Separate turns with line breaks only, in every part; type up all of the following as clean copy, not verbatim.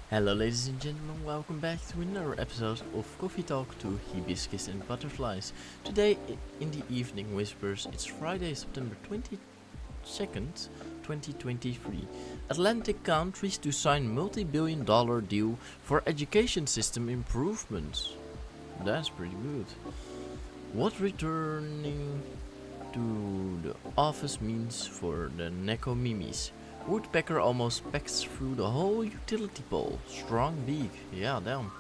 Hello ladies and gentlemen, welcome back to another episode of Coffee Talk to Hibiscus and Butterflies. Today in the evening whispers, it's Friday, September 22nd, 2023. Atlantic countries to sign multi-billion-dollar deal for education system improvements. That's pretty good. What returning to the office means for the Nekomimis. Woodpecker almost pecks through the whole utility pole. Strong beak. Yeah, damn.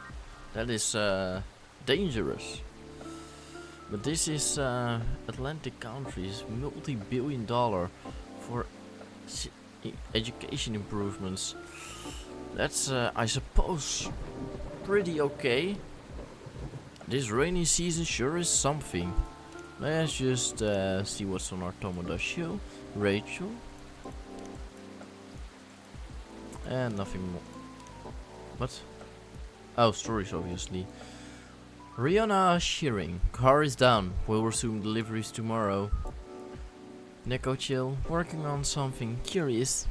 That is dangerous. But this is Atlantic countries multi-billion-dollar for education improvements. That's I suppose pretty okay. This rainy season sure is something. Let's just see what's on our Tomoda show. Rachel. And nothing more. What? Oh, stories obviously. Riona shearing. Car is down. Will resume deliveries tomorrow. Neko chill. Working on something curious.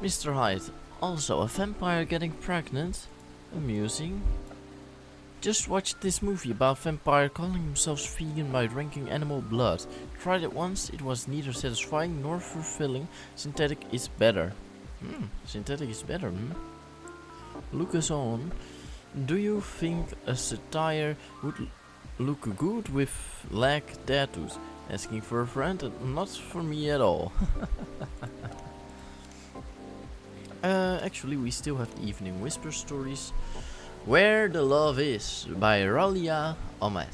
Mr. Hyde. Also a vampire getting pregnant. Amusing. Just watched this movie about vampire calling themselves vegan by drinking animal blood. Tried it once, it was neither satisfying nor fulfilling. Synthetic is better. Synthetic is better, Lucas on. Do you think a satire would look good with leg tattoos? Asking for a friend and not for me at all. Actually we still have the evening whisper stories. Where the Love Is by Ralia Ahmed.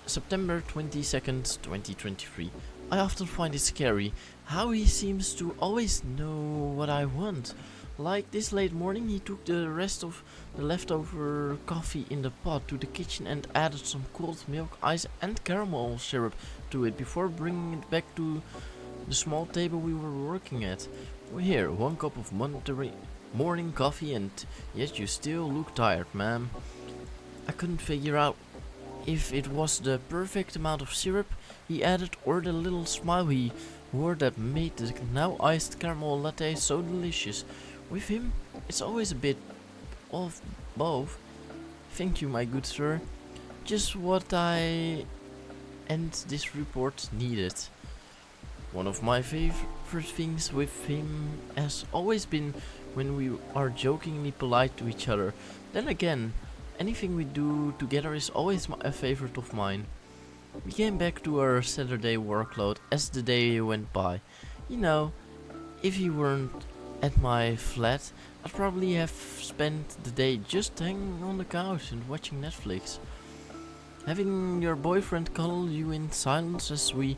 September 22nd, 2023. I often find it scary how he seems to always know what I want. Like this late morning, he took the rest of the leftover coffee in the pot to the kitchen and added some cold milk, ice and caramel syrup to it before bringing it back to the small table we were working at. Here, one cup of morning coffee and yet you still look tired, ma'am. I couldn't figure out if it was the perfect amount of syrup he added or the little smile he wore that made the now iced caramel latte so delicious. With him, it's always a bit of both. Thank you, my good sir. Just what I and this report needed. One of my favorite things with him has always been when we are jokingly polite to each other. Then again, anything we do together is always a favorite of mine. We came back to our Saturday workload as the day went by. You know, if he weren't at my flat, I'd probably have spent the day just hanging on the couch and watching Netflix. Having your boyfriend cuddle you in silence as we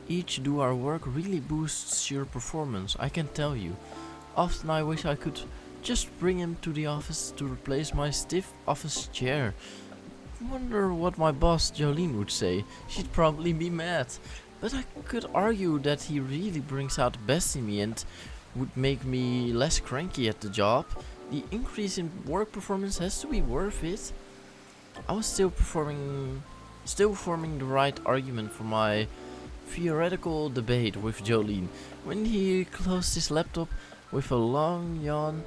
each do our work really boosts your performance, I can tell you. Often I wish I could just bring him to the office to replace my stiff office chair. Wonder what my boss Jolene would say. She'd probably be mad. But I could argue that he really brings out the best in me and would make me less cranky at the job. The increase in work performance has to be worth it. I was still forming the right argument for my theoretical debate with Jolene when he closed his laptop with a long yawn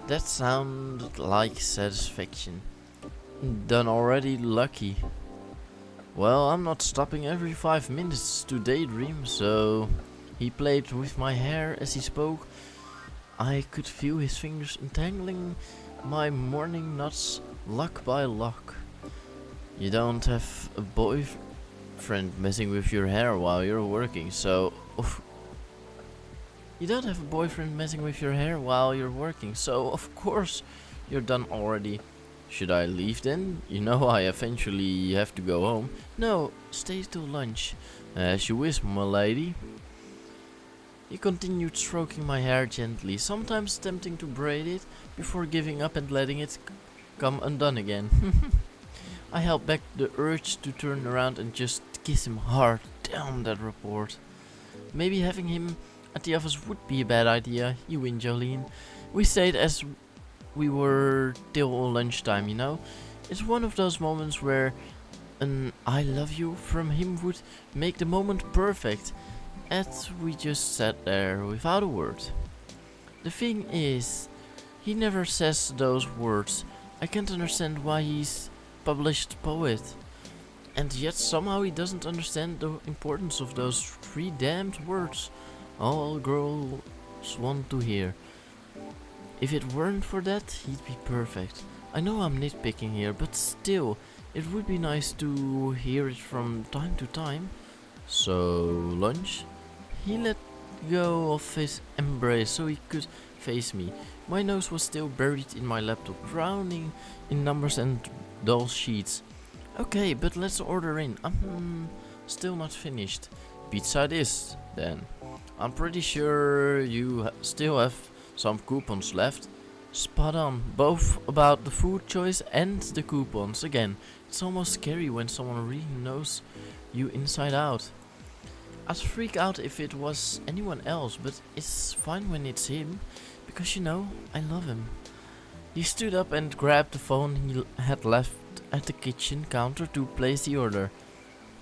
that sounded like satisfaction. Done already, lucky. Well, I'm not stopping every 5 minutes to daydream, so he played with my hair as he spoke. I could feel his fingers entangling my morning nuts lock by lock. You don't have a boyfriend messing with your hair while you're working, so of course you're done already. Should I leave then? You know I eventually have to go home. No, stay till lunch. As you wish, my lady. He continued stroking my hair gently, sometimes attempting to braid it before giving up and letting it come undone again. I held back the urge to turn around and just kiss him hard. Damn that report. Maybe having him at the office would be a bad idea, you win, Jolene. We stayed as we were till lunchtime, you know. It's one of those moments where an I love you from him would make the moment perfect. And we just sat there without a word. The thing is, he never says those words. I can't understand why he's published poet. And yet somehow he doesn't understand the importance of those three damned words all girls want to hear. If it weren't for that, he'd be perfect. I know I'm nitpicking here, but still, it would be nice to hear it from time to time. So, lunch? He let go of his embrace so he could face me. My nose was still buried in my laptop, drowning in numbers and dull sheets. Okay, but let's order in. I'm still not finished. Pizza it is, then. I'm pretty sure you still have some coupons left. Spot on, both about the food choice and the coupons. Again, it's almost scary when someone really knows you inside out. I'd freak out if it was anyone else, but it's fine when it's him, because you know, I love him. He stood up and grabbed the phone he had left at the kitchen counter to place the order.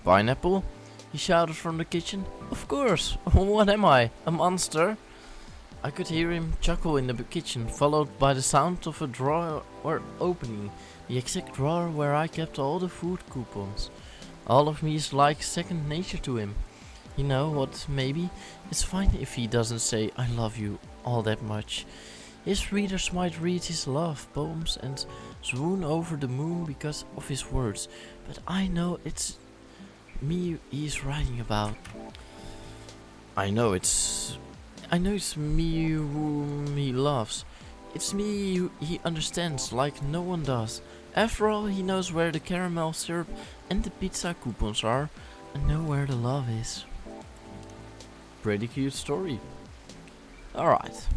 Pineapple? He shouted from the kitchen. Of course, what am I, a monster? I could hear him chuckle in the kitchen, followed by the sound of a drawer opening, the exact drawer where I kept all the food coupons. All of me is like second nature to him. You know what, maybe it's fine if he doesn't say I love you all that much. His readers might read his love poems and swoon over the moon because of his words, but I know it's me he's writing about. I know it's me whom he loves. It's me who he understands like no one does. After all, he knows where the caramel syrup and the pizza coupons are, and know where the love is. Pretty cute story. Alright.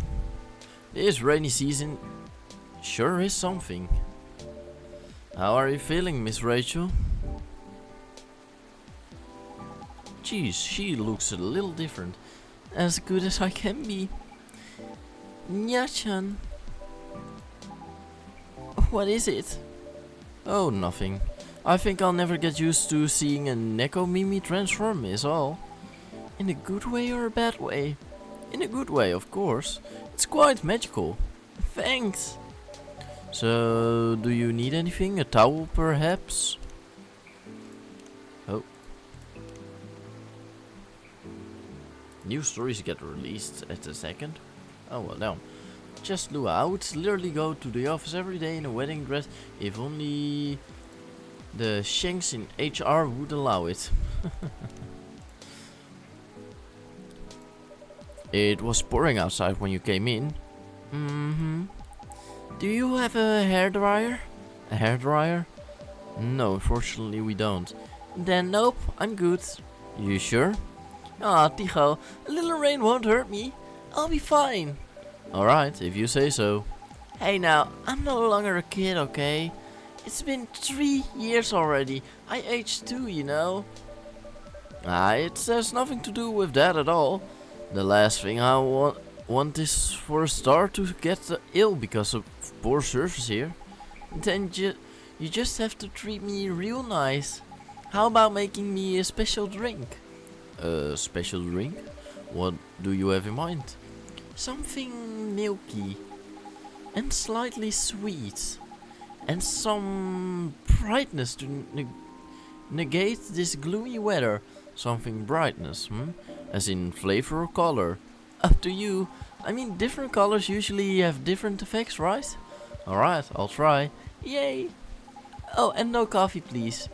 This rainy season sure is something. How are you feeling, Miss Rachel? Geez, she looks a little different. As good as I can be. Nya-chan. What is it? Oh, nothing. I think I'll never get used to seeing a Neko Mimi transform is all. In a good way or a bad way? In a good way, of course. It's quite magical. Thanks. So, do you need anything? A towel, perhaps? Oh. New stories get released at the second. Oh well, no. Just Lua. I would literally go to the office every day in a wedding dress if only the shanks in HR would allow it. It was pouring outside when you came in. Do you have a hairdryer? A hairdryer? No, unfortunately we don't. Then nope, I'm good. You sure? Ah, Ticho, a little rain won't hurt me. I'll be fine. Alright, if you say so. Hey now, I'm no longer a kid, okay? It's been 3 years already. I aged too, you know. Ah, it has nothing to do with that at all. The last thing I want is for a star to get ill because of poor service here. Then you just have to treat me real nice. How about making me a special drink? A special drink? What do you have in mind? Something milky and slightly sweet and some brightness to negate this gloomy weather. Something brightness, as in flavor or color. Up to you. I mean, different colors usually have different effects, right? Alright, I'll try. Yay! Oh, and no coffee, please.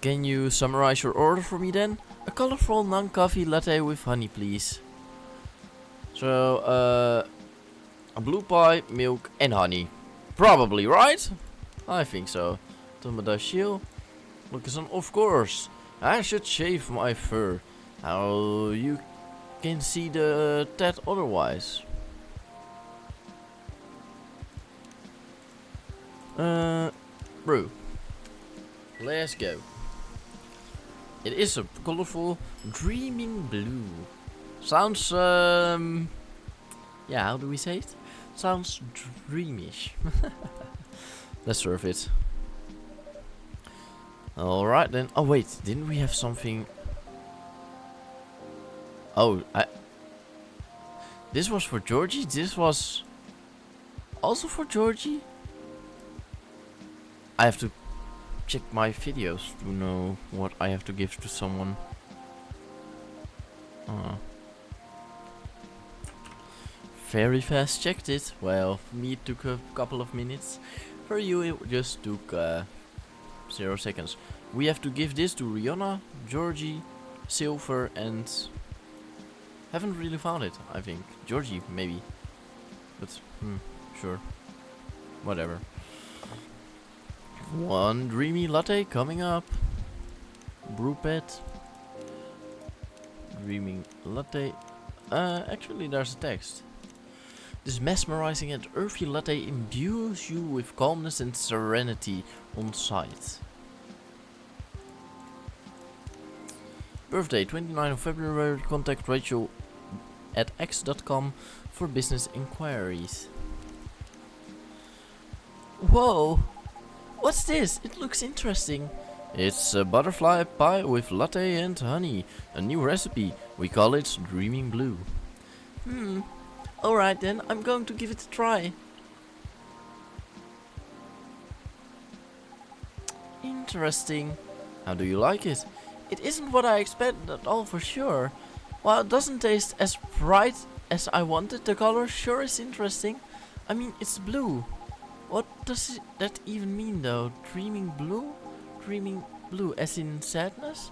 Can you summarize your order for me then? A colorful non-coffee latte with honey, please. So, a blue pie, milk and honey. Probably, right? I think so. Tomadashil. Look, of course. I should shave my fur. How you can see the tat otherwise. Brew. Let's go. It is a colorful, dreaming blue. Sounds, yeah, how do we say it? Sounds dreamish. Let's serve it. Alright then. Oh wait, didn't we have something? Oh, This was for Georgie? This was also for Georgie? I have to check my videos to know what I have to give to someone. Very fast checked it. Well, for me it took a couple of minutes. For you it just took 0 seconds. We have to give this to Riona, Georgie, Silver, and haven't really found it, I think. Georgie, maybe. But, sure. Whatever. One dreamy latte coming up. Brew pet. Dreaming latte. Actually there's a text. This mesmerizing and earthy latte imbues you with calmness and serenity on sight. Birthday, 29th of February. Contact Rachel at x.com for business inquiries. Whoa! What's this? It looks interesting. It's a butterfly pie with latte and honey. A new recipe. We call it Dreaming Blue. Alright then, I'm going to give it a try. Interesting. How do you like it? It isn't what I expected at all for sure. While it doesn't taste as bright as I wanted, the color sure is interesting. I mean, it's blue. What does that even mean though? Dreaming blue? Dreaming blue as in sadness?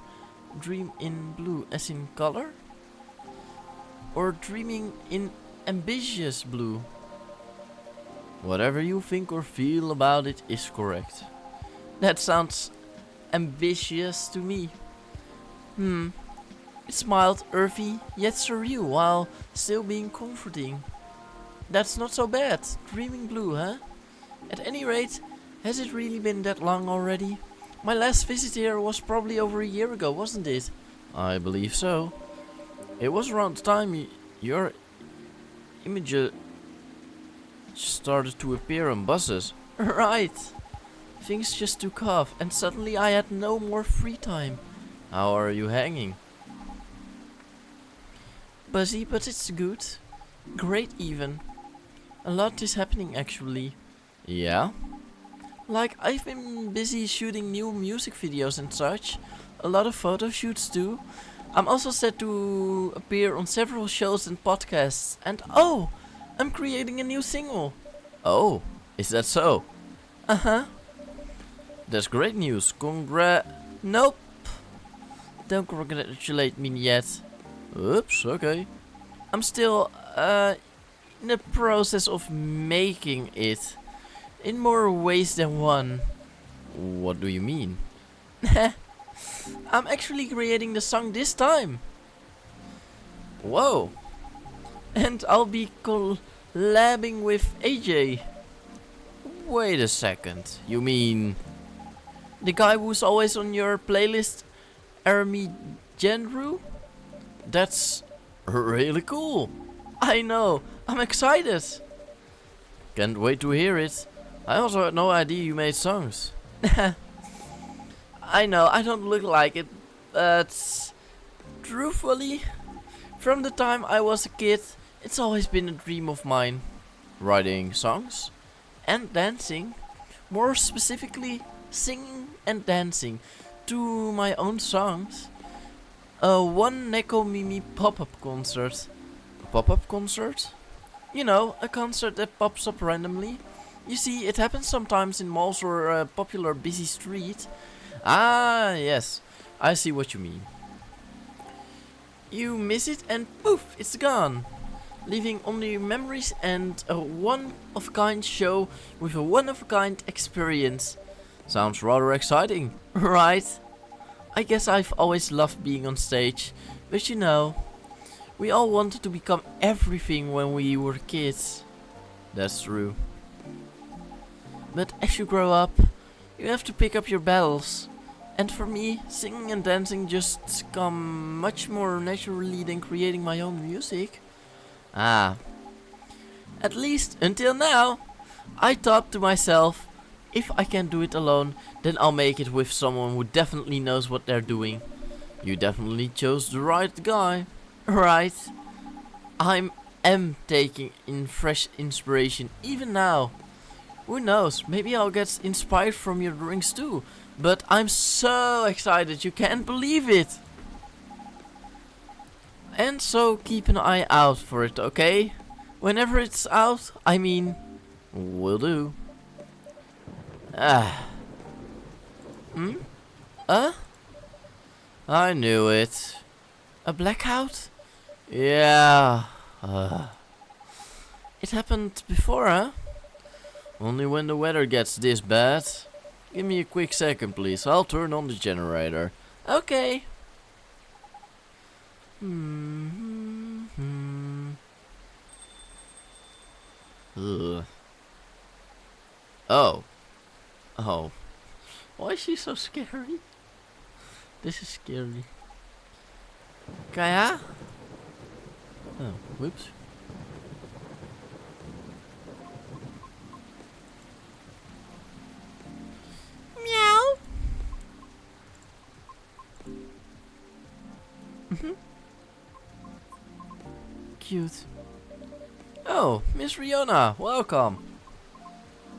Dream in blue as in color? Or dreaming in ambitious blue? Whatever you think or feel about it is correct. That sounds ambitious to me. It's mild, earthy, yet surreal while still being comforting. That's not so bad. Dreaming blue, huh? At any rate, has it really been that long already? My last visit here was probably over a year ago, wasn't it? I believe so. It was around the time your image started to appear on buses. Right. Things just took off and suddenly I had no more free time. How are you hanging? Busy, but it's good. Great even. A lot is happening actually. Yeah? Like, I've been busy shooting new music videos and such. A lot of photo shoots too. I'm also set to appear on several shows and podcasts. And oh! I'm creating a new single. Oh, is that so? Uh-huh. That's great news. Nope. Don't congratulate me yet. Oops, okay. I'm still in the process of making it. In more ways than one. What do you mean? I'm actually creating the song this time. Whoa. And I'll be collabing with AJ. Wait a second. You mean the guy who's always on your playlist, Army Genru? That's really cool. I know. I'm excited. Can't wait to hear it. I also had no idea you made songs. I know, I don't look like it, but truthfully, from the time I was a kid, it's always been a dream of mine. Writing songs and dancing, more specifically singing and dancing to my own songs. One Neko Mimi pop-up concert. A pop-up concert? You know, a concert that pops up randomly. You see, it happens sometimes in malls or a popular busy street. Ah, yes, I see what you mean. You miss it and poof, it's gone. Leaving only memories and a one-of-a-kind show with a one-of-a-kind experience. Sounds rather exciting, right? I guess I've always loved being on stage, but you know, we all wanted to become everything when we were kids. That's true. But as you grow up, you have to pick up your battles. And for me, singing and dancing just come much more naturally than creating my own music. Ah. At least until now, I thought to myself, if I can't do it alone, then I'll make it with someone who definitely knows what they're doing. You definitely chose the right guy. Right. I'm am taking in fresh inspiration even now. Who knows, maybe I'll get inspired from your drinks too. But I'm so excited, you can't believe it. And so keep an eye out for it, okay? Whenever it's out, I mean, will do. Ah. Hmm? I knew it. A blackout? Yeah. It happened before, huh? Only when the weather gets this bad. Give me a quick second, please. I'll turn on the generator. Okay. Ugh. Oh. Oh. Why is she so scary? This is scary. Kaya? Oh, whoops. Meow. Cute. Oh, Miss Riona, welcome.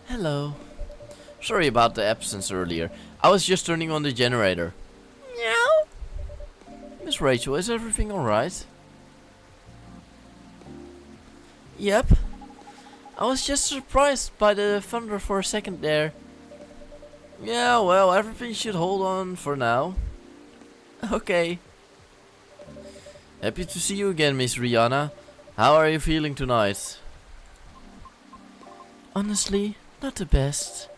Hello. Sorry about the absence earlier. I was just turning on the generator. Meow. Miss Rachel, is everything alright? Yep. I was just surprised by the thunder for a second there. Yeah, well, everything should hold on for now. Okay. Happy to see you again, Miss Rihanna. How are you feeling tonight? Honestly, not the best.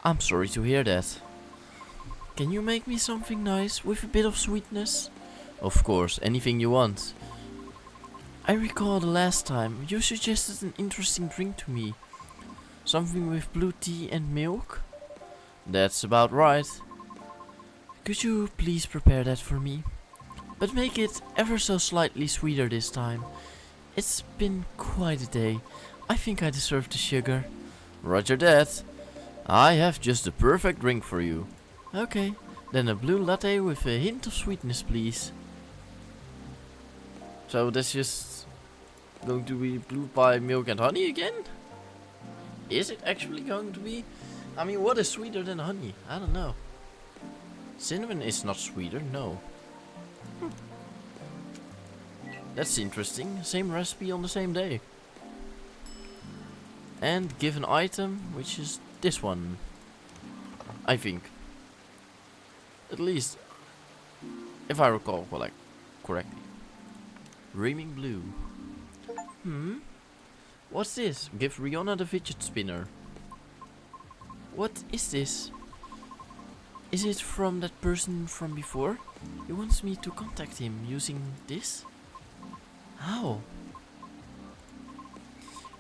I'm sorry to hear that. Can you make me something nice with a bit of sweetness? Of course, anything you want. I recall the last time you suggested an interesting drink to me. Something with blue tea and milk? That's about right. Could you please prepare that for me? But make it ever so slightly sweeter this time. It's been quite a day. I think I deserve the sugar. Roger that. I have just the perfect drink for you. Okay, then a blue latte with a hint of sweetness, please. So that's just going to be blue by milk and honey again? Is it actually going to be? I mean, what is sweeter than honey? I don't know. Cinnamon is not sweeter, no. That's interesting. Same recipe on the same day. And give an item, which is this one. I think. At least, if I recall correctly. Reaming blue. What's this? Give Riona the fidget spinner. What is this? Is it from that person from before? He wants me to contact him using this? How?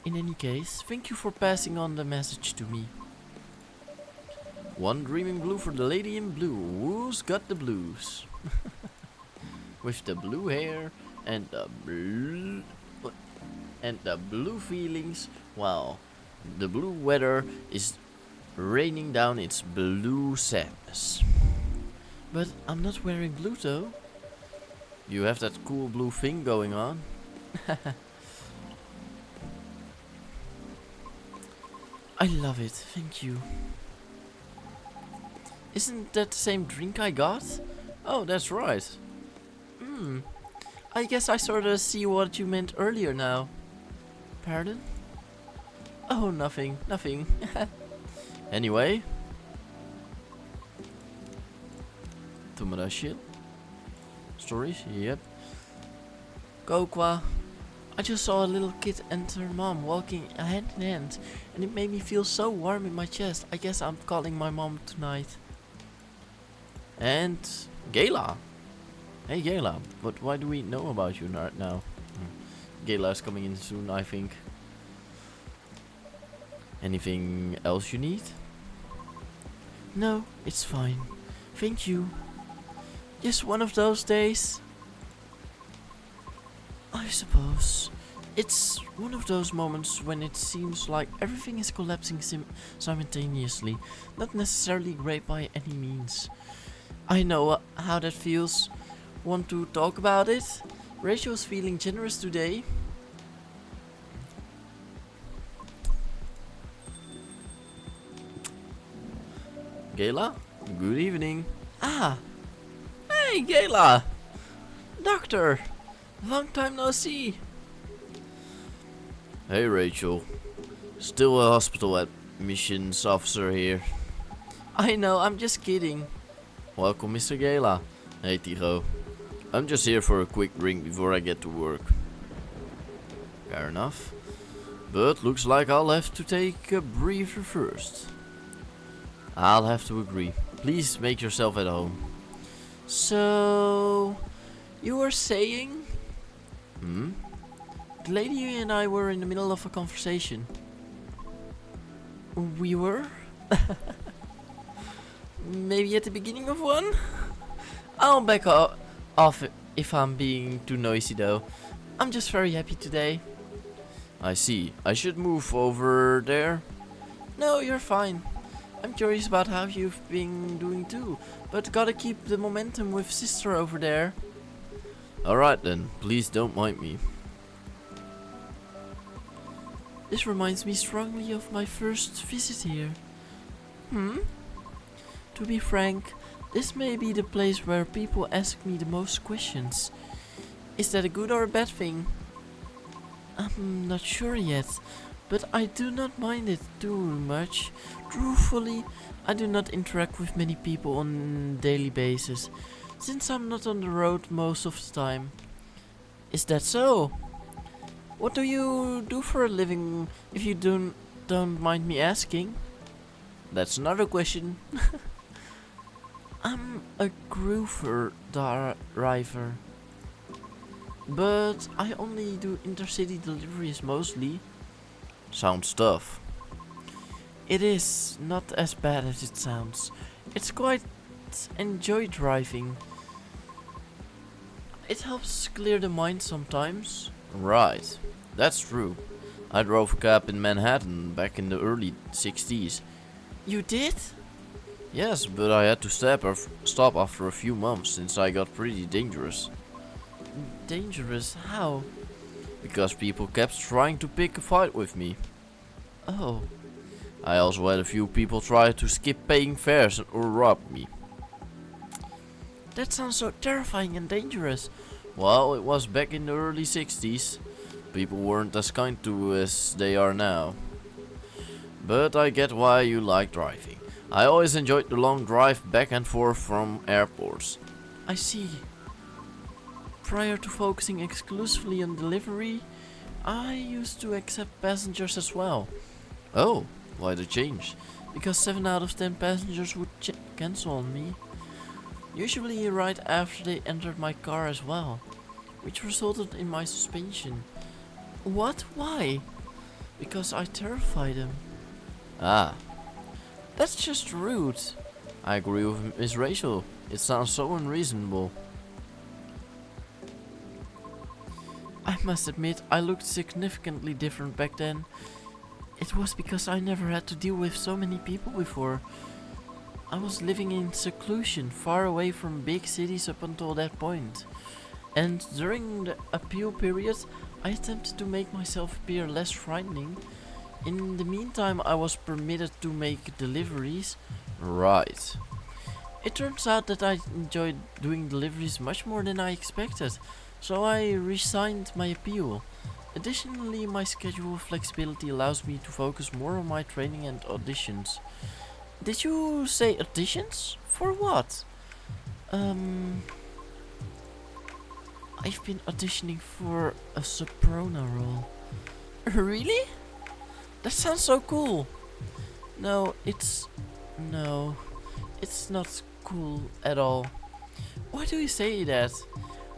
In any case, thank you for passing on the message to me. One dreaming blue for the lady in blue. Who's got the blues? With the blue hair and the blue feelings. Wow, the blue weather is raining down its blue sadness. But I'm not wearing blue though. You have that cool blue thing going on. I love it, thank you. Isn't that the same drink I got? Oh, that's right. I guess I sorta see what you meant earlier now. Pardon? Oh, nothing. Anyway. Tomorrow shit. Stories? Yep. Kokwa. I just saw a little kid and her mom walking hand in hand, and it made me feel so warm in my chest. I guess I'm calling my mom tonight. And Gayla. Hey Gayla, but why do we know about you right now? Gayla is coming in soon, I think. Anything else you need? No, it's fine. Thank you. Just one of those days. I suppose. It's one of those moments when it seems like everything is collapsing simultaneously. Not necessarily great by any means. I know how that feels. Want to talk about it? Rachel's feeling generous today. Gayla? Good evening. Ah! Hey, Gayla! Doctor! Long time no see. Hey, Rachel. Still a hospital admissions officer here. I know, I'm just kidding. Welcome, Mr. Gayla. Hey, Tigo. I'm just here for a quick drink before I get to work. Fair enough. But looks like I'll have to take a breather first. I'll have to agree. Please make yourself at home. So, you were saying? The lady and I were in the middle of a conversation. We were? Maybe at the beginning of one? I'll back off if I'm being too noisy though. I'm just very happy today. I see. I should move over there? No, you're fine. I'm curious about how you've been doing too, but gotta keep the momentum with sister over there. Alright then, please don't mind me. This reminds me strongly of my first visit here. To be frank, this may be the place where people ask me the most questions. Is that a good or a bad thing? I'm not sure yet, but I do not mind it too much. Truthfully, I do not interact with many people on a daily basis, since I'm not on the road most of the time. Is that so? What do you do for a living, if you don't mind me asking? That's another question. I'm a groover driver. But I only do intercity deliveries mostly. Sounds tough. It is not as bad as it sounds. It's quite enjoy driving. It helps clear the mind sometimes. Right, that's true. I drove a cab in Manhattan back in the early 60s. You did? Yes, but I had to stop after a few months since I got pretty dangerous. Dangerous? How? Because people kept trying to pick a fight with me. Oh. I also had a few people try to skip paying fares or rob me. That sounds so terrifying and dangerous. Well, it was back in the early 60s. People weren't as kind to as they are now. But I get why you like driving. I always enjoyed the long drive back and forth from airports. I see. Prior to focusing exclusively on delivery, I used to accept passengers as well. Oh, why the change? Because 7 out of 10 passengers would cancel on me. Usually right after they entered my car as well, which resulted in my suspension. What? Why? Because I terrified them. Ah, that's just rude. I agree with Miss Rachel. It sounds so unreasonable. I must admit, I looked significantly different back then. It was because I never had to deal with so many people before. I was living in seclusion, far away from big cities up until that point. And during the appeal period, I attempted to make myself appear less frightening. In the meantime, I was permitted to make deliveries. Right. It turns out that I enjoyed doing deliveries much more than I expected, so I resigned my appeal. Additionally, my schedule flexibility allows me to focus more on my training and auditions. Did you say auditions? For what? I've been auditioning for a soprano role. Really? That sounds so cool. No, it's not cool at all. Why do you say that?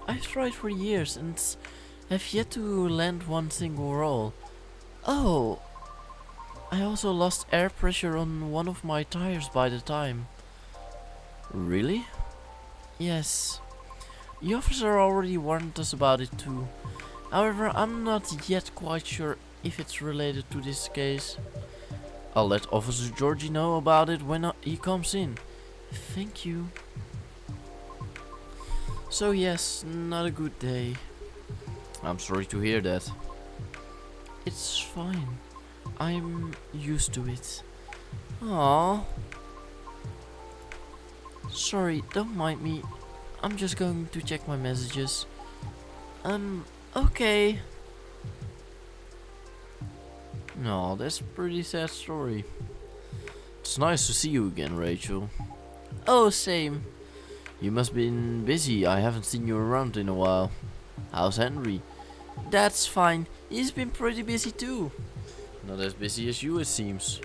I've tried for years and have yet to land one single role. Oh, I also lost air pressure on one of my tires by the time. Really? Yes. The officer already warned us about it too. However, I'm not yet quite sure if it's related to this case. I'll let Officer Georgie know about it when he comes in. Thank you. So yes, not a good day. I'm sorry to hear that. It's fine. I'm used to it. Aww. Sorry, don't mind me. I'm just going to check my messages. Okay. No, that's a pretty sad story. It's nice to see you again, Rachel. Oh, same. You must have been busy. I haven't seen you around in a while. How's Henry? That's fine. He's been pretty busy too. Not as busy as you, it seems.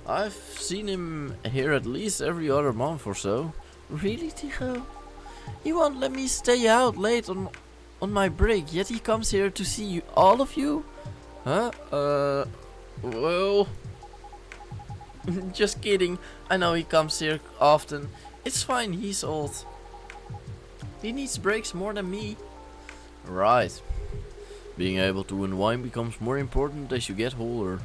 I've seen him here at least every other month or so. Really, Tycho? He won't let me stay out late on my break, yet he comes here to see you, all of you? Huh? Well... Just kidding. I know he comes here often. It's fine, he's old. He needs breaks more than me. Right. Being able to unwind becomes more important as you get older.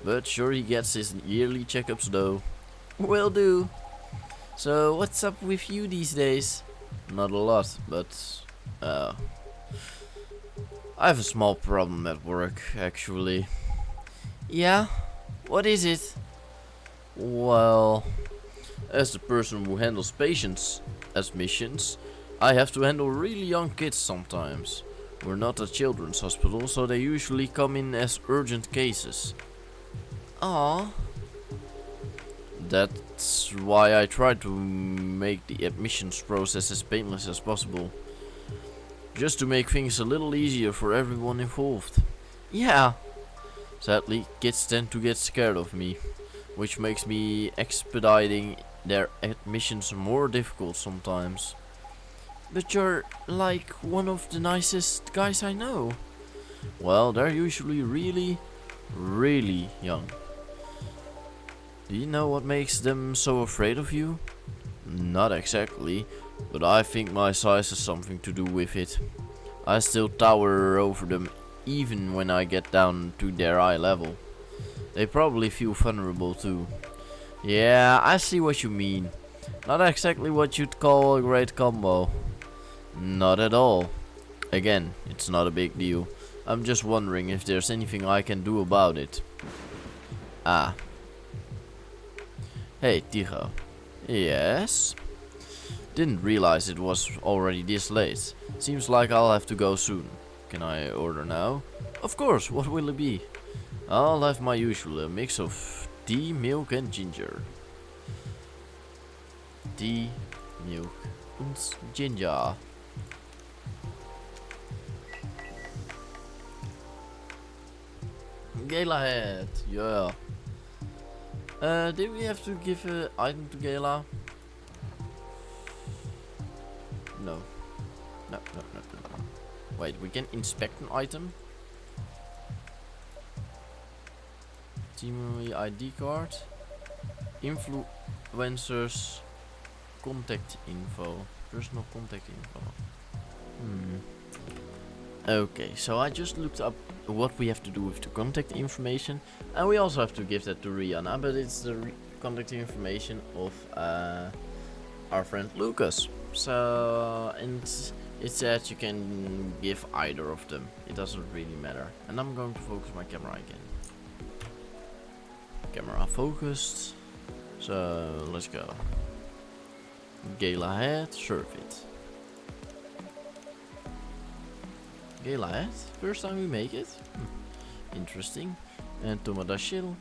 But sure, he gets his yearly checkups though. Will do. So what's up with you these days? Not a lot, but I have a small problem at work actually. Yeah? What is it? Well, as the person who handles patients admissions, I have to handle really young kids sometimes. We're not a children's hospital, so they usually come in as urgent cases. Aww. That's why I try to make the admissions process as painless as possible. Just to make things a little easier for everyone involved. Yeah. Sadly, kids tend to get scared of me, which makes me expediting their admissions more difficult sometimes. But you're like one of the nicest guys I know. Well, they're usually really, really young. Do you know what makes them so afraid of you? Not exactly, but I think my size has something to do with it. I still tower over them even when I get down to their eye level. They probably feel vulnerable too. Yeah, I see what you mean. Not exactly what you'd call a great combo. Not at all. Again, it's not a big deal. I'm just wondering if there's anything I can do about it. Ah. Hey, Tycho. Yes? Didn't realize it was already this late. Seems like I'll have to go soon. Can I order now? Of course, what will it be? I'll have my usual, a mix of tea, milk and ginger. Tea, milk and ginger. Gala head, yeah. Did we have to give an item to Gala? No. No. Wait, we can inspect an item? Team ID card. Influencers. Contact info. Personal contact info. Okay, so I just looked up what we have to do with the contact information, and we also have to give that to Riona, but it's the contact information of our friend Lucas. So, and it says you can give either of them. It doesn't really matter. And I'm going to focus my camera again. Camera focused. So let's go. Gala head, serve it. Gala head, first time we make it. Interesting. And Tomada Shill.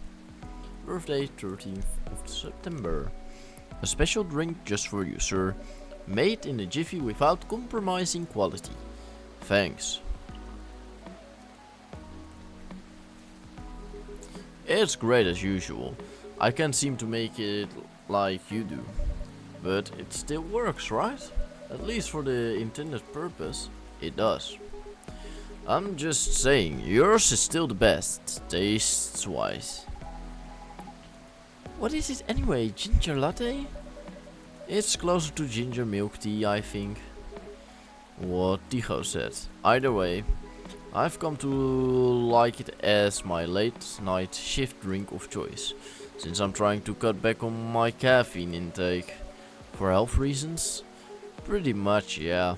Birthday 13th of September. A special drink just for you, sir. Made in a jiffy without compromising quality. Thanks. It's great as usual. I can't seem to make it like you do. But it still works, right? At least for the intended purpose, it does. I'm just saying, yours is still the best, tastes-wise. What is it anyway, ginger latte? It's closer to ginger milk tea, I think. What Tycho said. Either way, I've come to like it as my late night shift drink of choice, since I'm trying to cut back on my caffeine intake. For health reasons? Pretty much, yeah.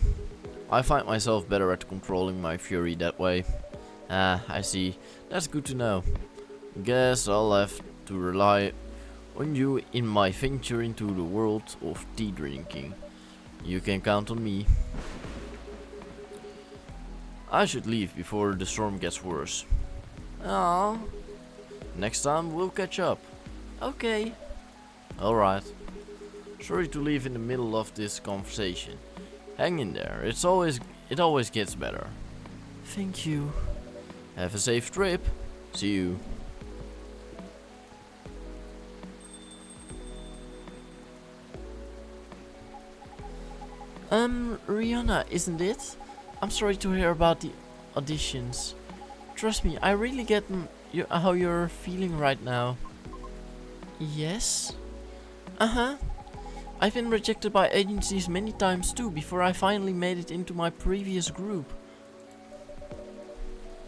I find myself better at controlling my fury that way. Ah, I see. That's good to know. Guess I'll have to rely on you in my venture into the world of tea drinking. You can count on me. I should leave before the storm gets worse. Ah, next time we'll catch up. Okay. Alright. Sorry to leave in the middle of this conversation. Hang in there, it always gets better. Thank you. Have a safe trip. See you. Riona, isn't it? I'm sorry to hear about the auditions. Trust me, I really get how you're feeling right now. Yes? Uh-huh. I've been rejected by agencies many times too before I finally made it into my previous group.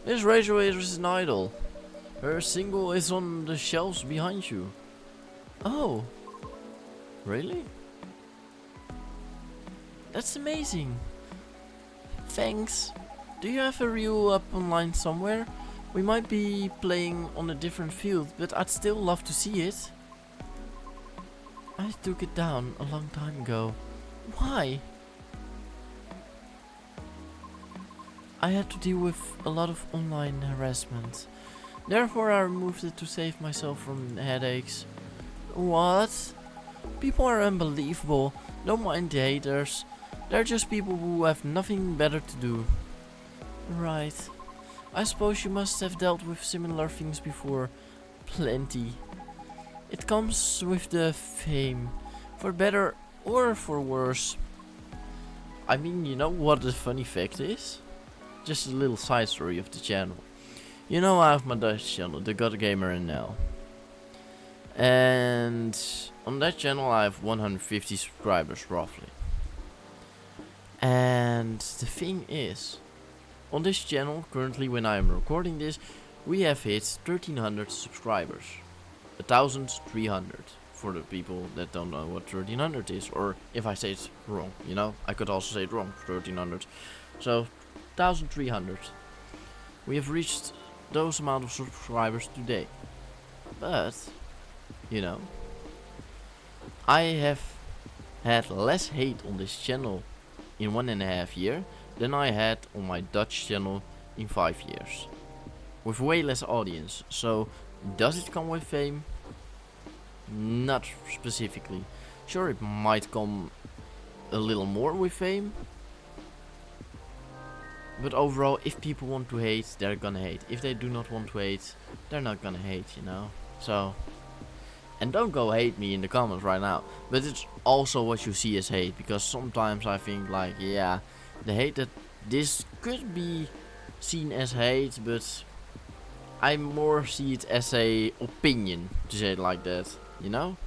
This Rachel is an idol. Her single is on the shelves behind you. Oh. Really? That's amazing. Thanks. Do you have a reel up online somewhere? We might be playing on a different field, but I'd still love to see it. I took it down a long time ago. Why? I had to deal with a lot of online harassment. Therefore I removed it to save myself from headaches. What? People are unbelievable. Don't mind the haters. They're just people who have nothing better to do. Right. I suppose you must have dealt with similar things before. Plenty. It comes with the fame. For better or for worse. I mean, you know what the funny fact is? Just a little side story of the channel. You know I have my Dutch channel, TheGodGamer NL. And on that channel I have 150 subscribers roughly. And the thing is, on this channel, currently when I am recording this, we have hit 1300 subscribers. 1300 for the people that don't know what 1300 is, or if I say it wrong, you know, I could also say it wrong, 1300. So 1300. We have reached those amount of subscribers today. But, you know, I have had less hate on this channel in 1.5 years than I had on my Dutch channel in 5 years. With way less audience. So, does it come with fame? Not specifically. Sure, it might come a little more with fame. But overall, if people want to hate, they're gonna hate. If they do not want to hate, they're not gonna hate, you know. So, and don't go hate me in the comments right now. But it's also what you see as hate. Because sometimes I think like, yeah, the hate that this could be seen as hate, but I more see it as a opinion, to say it like that, you know.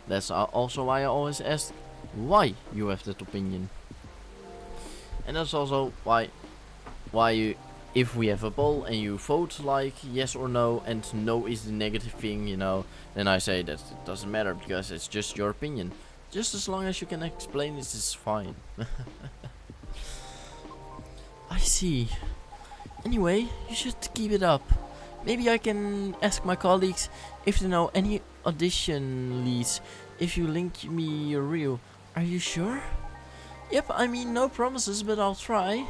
That's also why I always ask why you have that opinion. And that's also why you, if we have a poll and you vote like yes or no, and no is the negative thing, you know, then I say that it doesn't matter because it's just your opinion. Just as long as you can explain it, it's fine. I see. Anyway, you should keep it up. Maybe I can ask my colleagues if they know any audition leads. If you link me your reel. Are you sure? Yep, I mean no promises, but I'll try.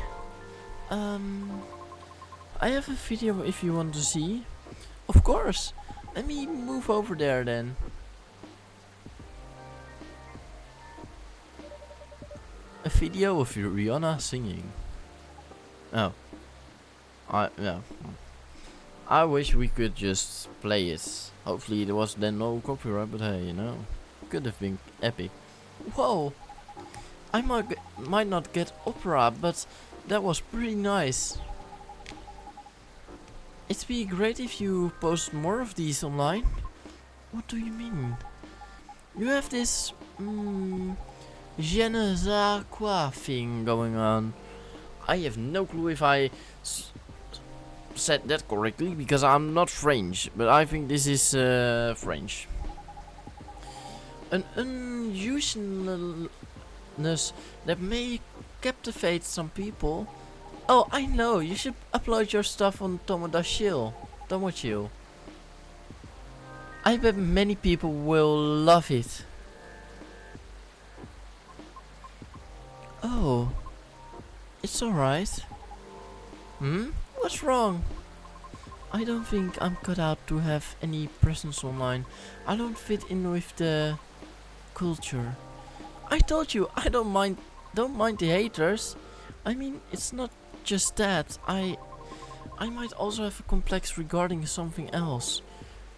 I have a video if you want to see. Of course. Let me move over there then. A video of Riona singing. Oh. Yeah. I wish we could just play it. Hopefully there was then no copyright, but hey, you know. Could have been epic. Whoa. I might not get opera, but that was pretty nice. It'd be great if you post more of these online. What do you mean? You have this je ne sais quoi thing going on. I have no clue if I said that correctly because I'm not French, but I think this is French. An unusualness that may captivate some people. Oh, I know. You should upload your stuff on Tomodachill. I bet many people will love it. Oh, it's alright. Hmm? What's wrong? I don't think I'm cut out to have any presence online. I don't fit in with the culture. I told you I don't mind the haters. I mean, it's not just that. I might also have a complex regarding something else.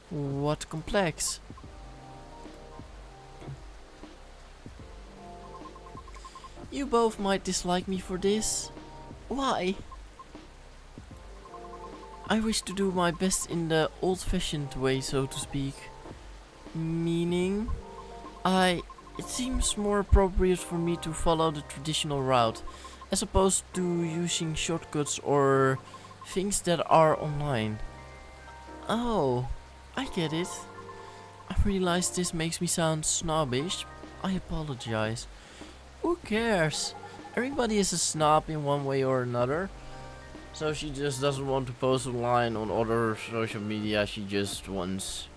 What complex? You both might dislike me for this. Why? I wish to do my best in the old-fashioned way, so to speak. Meaning, it seems more appropriate for me to follow the traditional route, as opposed to using shortcuts or things that are online. Oh, I get it. I realize this makes me sound snobbish. I apologize. Who cares? Everybody is a snob in one way or another. So she just doesn't want to post online on other social media. She just wants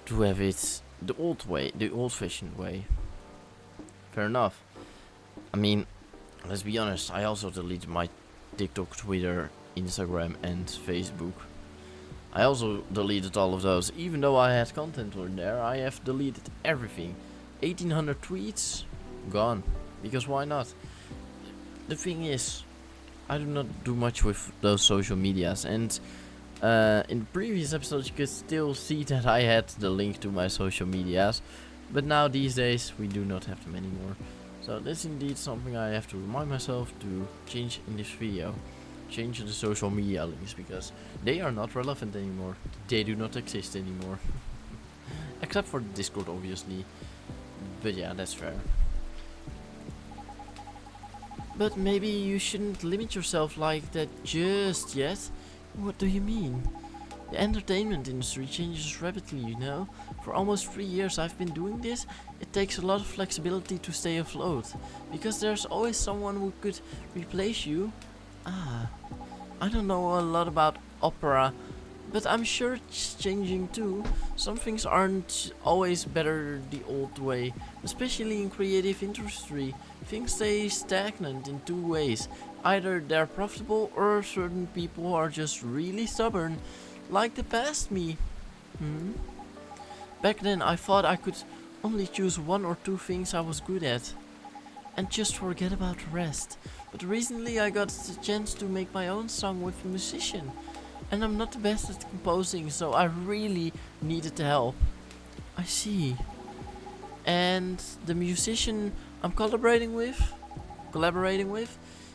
to have it the old way, the old-fashioned way. Fair enough. I mean, let's be honest. I also deleted my TikTok, Twitter, Instagram, and Facebook. I also deleted all of those, even though I had content on there. I have deleted everything. 1800 tweets, gone. Because why not? The thing is, I do not do much with those social medias, and in the previous episodes you could still see that I had the link to my social medias, but now these days we do not have them anymore. So that's indeed something I have to remind myself to change in this video. Change the social media links, because they are not relevant anymore. They do not exist anymore. Except for Discord, obviously. But yeah, that's fair. But maybe you shouldn't limit yourself like that just yet. What do you mean? The entertainment industry changes rapidly, you know. For almost 3 years I've been doing this. It takes a lot of flexibility to stay afloat, because there's always someone who could replace you. Ah, I don't know a lot about opera, but I'm sure it's changing too. Some things aren't always better the old way, especially in creative industry. Things stay stagnant in two ways. Either they're profitable, or certain people are just really stubborn, like the past me. Back then I thought I could only choose one or two things I was good at, and just forget about the rest. But recently I got the chance to make my own song with a musician. And I'm not the best at composing, so I really needed the help. I see. And the musician I'm collaborating with,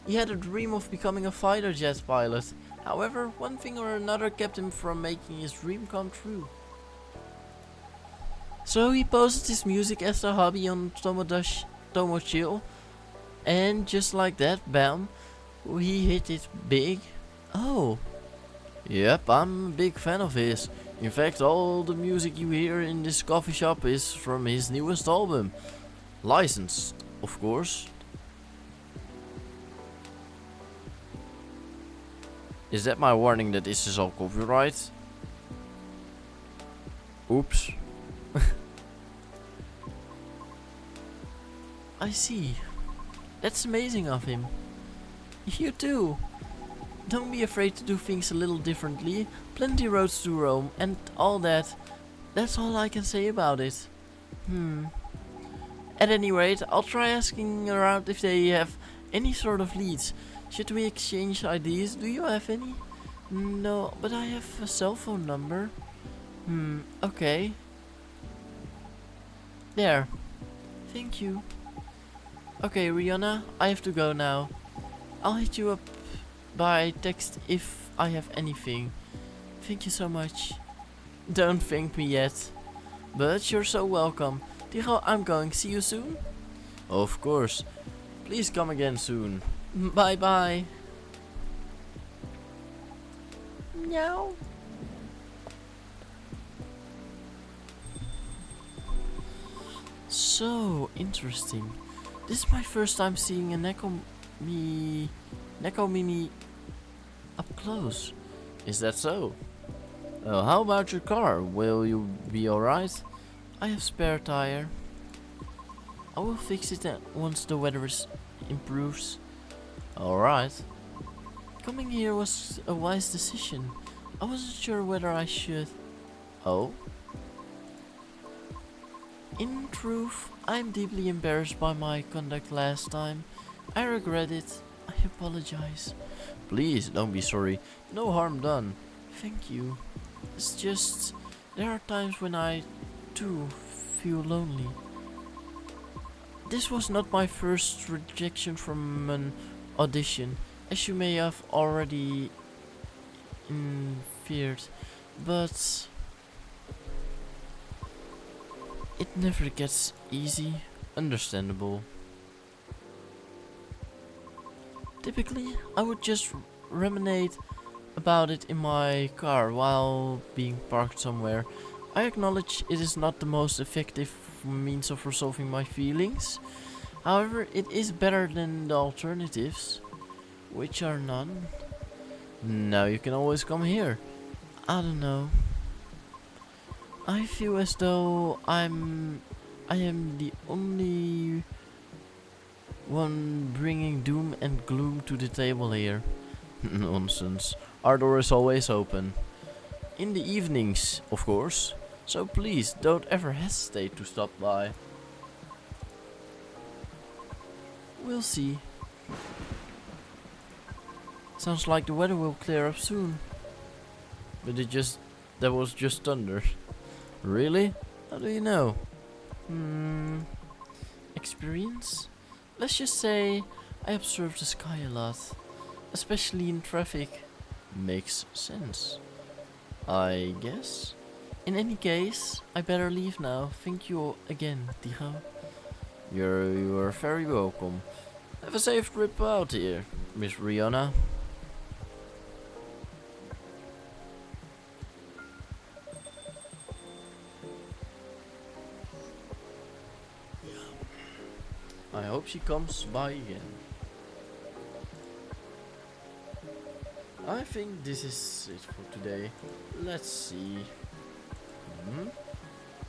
he had a dream of becoming a fighter jet pilot. However, one thing or another kept him from making his dream come true. So he posted his music as a hobby on Tomochill, and just like that, bam, he hit it big. Oh. Yep, I'm a big fan of his. In fact, all the music you hear in this coffee shop is from his newest album. Licensed, of course. Is that my warning that this is all copyright? Oops. I see. That's amazing of him. You too. Don't be afraid to do things a little differently. Plenty roads to roam and all that. That's all I can say about it. At any rate, I'll try asking around if they have any sort of leads. Should we exchange ideas? Do you have any? No, but I have a cell phone number. Okay. There. Thank you. Okay, Riona, I have to go now. I'll hit you up by text if I have anything. Thank you so much. Don't thank me yet. But you're so welcome. Tigo, I'm going. See you soon? Of course. Please come again soon. Bye bye. Meow. So interesting. This is my first time seeing a Neko Mimi up close. Is that so? How about your car? Will you be alright? I have spare tire. I will fix it once the weather improves. Alright. Coming here was a wise decision. I wasn't sure whether I should. Oh? In truth, I'm deeply embarrassed by my conduct last time. I regret it. I apologize. Please, don't be sorry. No harm done. Thank you. It's just, there are times when I, too, feel lonely. This was not my first rejection from an audition, as you may have already inferred, but it never gets easy. Understandable. Typically, I would just ruminate about it in my car while being parked somewhere. I acknowledge it is not the most effective means of resolving my feelings. However, it is better than the alternatives, which are none. Now you can always come here. I don't know. I feel as though I am the only one bringing doom and gloom to the table here. Nonsense. Our door is always open. In the evenings, of course. So please, don't ever hesitate to stop by. We'll see. Sounds like the weather will clear up soon. But that was just thunder. Really? How do you know? Experience? Let's just say I observe the sky a lot. Especially in traffic. Makes sense, I guess. In any case, I better leave now. Thank you again, Tigo. You're very welcome. Have a safe trip out here, Miss Riona. I hope she comes by again. I think this is it for today. Let's see.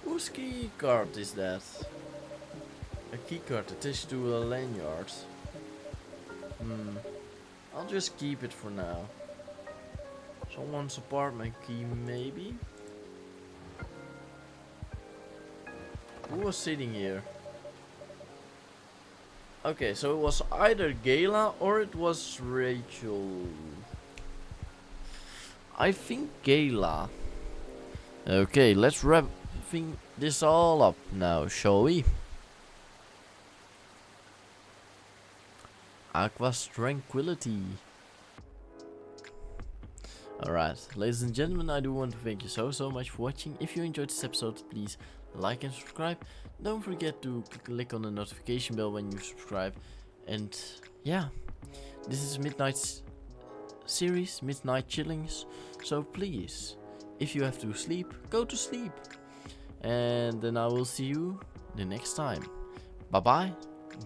Whose key card is that? A key card attached to a lanyard. I'll just keep it for now. Someone's apartment key, maybe? Who was sitting here? Okay, so it was either Gala or it was Rachel. I think Gala. Okay, let's wrap this all up now, shall we? Aqua's tranquility. Alright, ladies and gentlemen, I do want to thank you so much for watching. If you enjoyed this episode, please like and subscribe. Don't forget to click on the notification bell when you subscribe. And yeah, this is Midnight series, Midnight Chillings. So please, if you have to sleep, go to sleep. And then I will see you the next time. Bye bye.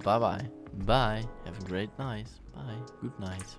Bye bye. Bye. Have a great night. Bye. Good night.